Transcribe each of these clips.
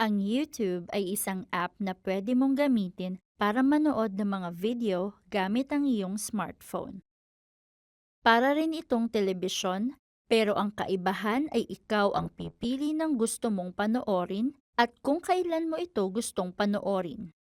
Ang YouTube ay isang app na pwede mong gamitin para manood ng mga video gamit ang iyong smartphone. Para rin itong telebisyon, pero ang kaibahan ay ikaw ang pipili ng gusto mong panoorin at kung kailan mo ito gustong panoorin.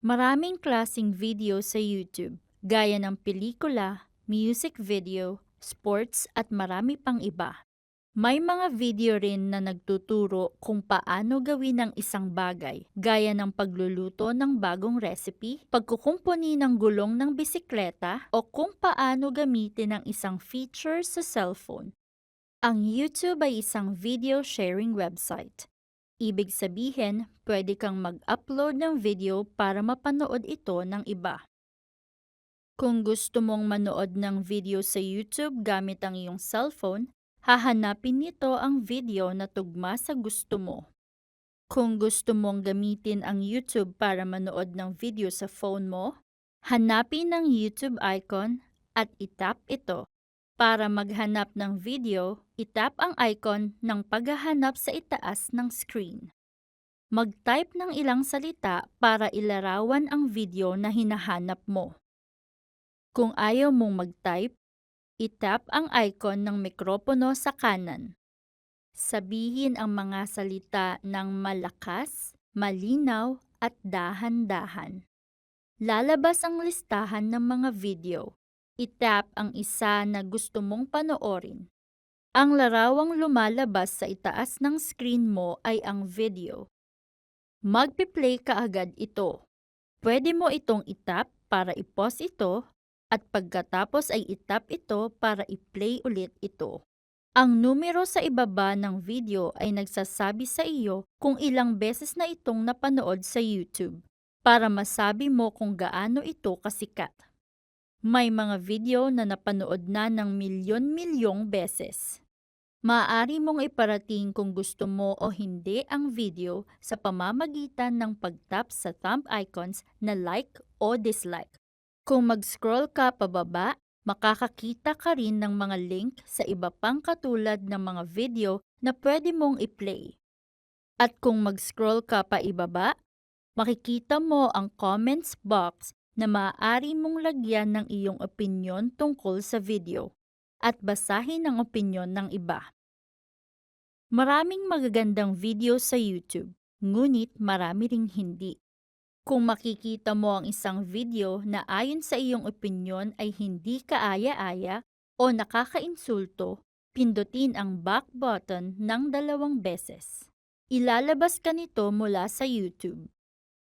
Maraming klasing video sa YouTube, gaya ng pelikula, music video, sports at marami pang iba. May mga video rin na nagtuturo kung paano gawin ang isang bagay, gaya ng pagluluto ng bagong recipe, pagkukumpuni ng gulong ng bisikleta, o kung paano gamitin ang isang feature sa cellphone. Ang YouTube ay isang video sharing website. Ibig sabihin, pwede kang mag-upload ng video para mapanood ito ng iba. Kung gusto mong manood ng video sa YouTube gamit ang iyong cellphone, hahanapin nito ang video na tugma sa gusto mo. Kung gusto mong gamitin ang YouTube para manood ng video sa phone mo, hanapin ang YouTube icon at itap ito. Para maghanap ng video, itap ang icon ng paghahanap sa itaas ng screen. Mag-type ng ilang salita para ilarawan ang video na hinahanap mo. Kung ayaw mong mag-type, itap ang icon ng mikropono sa kanan. Sabihin ang mga salita ng malakas, malinaw at dahan-dahan. Lalabas ang listahan ng mga video. Itap ang isa na gusto mong panoorin. Ang larawang lumalabas sa itaas ng screen mo ay ang video. Magpi-play kaagad ito. Pwede mo itong itap para i-pause ito at pagkatapos ay itap ito para i-play ulit ito. Ang numero sa ibaba ng video ay nagsasabi sa iyo kung ilang beses na itong napanood sa YouTube para masabi mo kung gaano ito kasikat. May mga video na napanood na ng milyon-milyong beses. Maaari mong iparating kung gusto mo o hindi ang video sa pamamagitan ng pag-tap sa thumb icons na like o dislike. Kung mag-scroll ka pababa, makakakita ka rin ng mga link sa iba pang katulad ng mga video na pwede mong i-play. At kung mag-scroll ka pa ibaba, makikita mo ang comments box na maaari mong lagyan ng iyong opinyon tungkol sa video at basahin ang opinyon ng iba. Maraming magagandang video sa YouTube, ngunit marami ring hindi. Kung makikita mo ang isang video na ayon sa iyong opinyon ay hindi kaaya-aya o nakakainsulto, pindutin ang back button ng 2 beses. Ilalabas ka nito mula sa YouTube.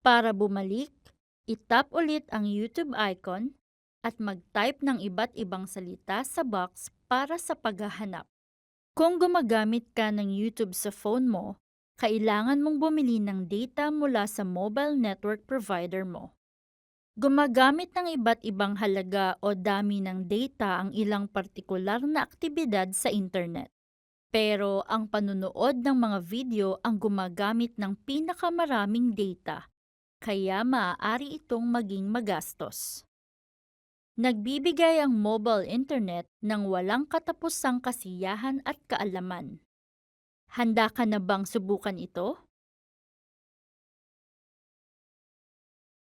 Para bumalik, itap ulit ang YouTube icon at mag-type ng iba't ibang salita sa box para sa paghahanap. Kung gumagamit ka ng YouTube sa phone mo, kailangan mong bumili ng data mula sa mobile network provider mo. Gumagamit ng iba't ibang halaga o dami ng data ang ilang partikular na aktibidad sa internet. Pero ang panunood ng mga video ang gumagamit ng pinakamaraming data, kaya maaari itong maging magastos. Nagbibigay ang mobile internet ng walang katapusang kasiyahan at kaalaman. Handa ka na bang subukan ito?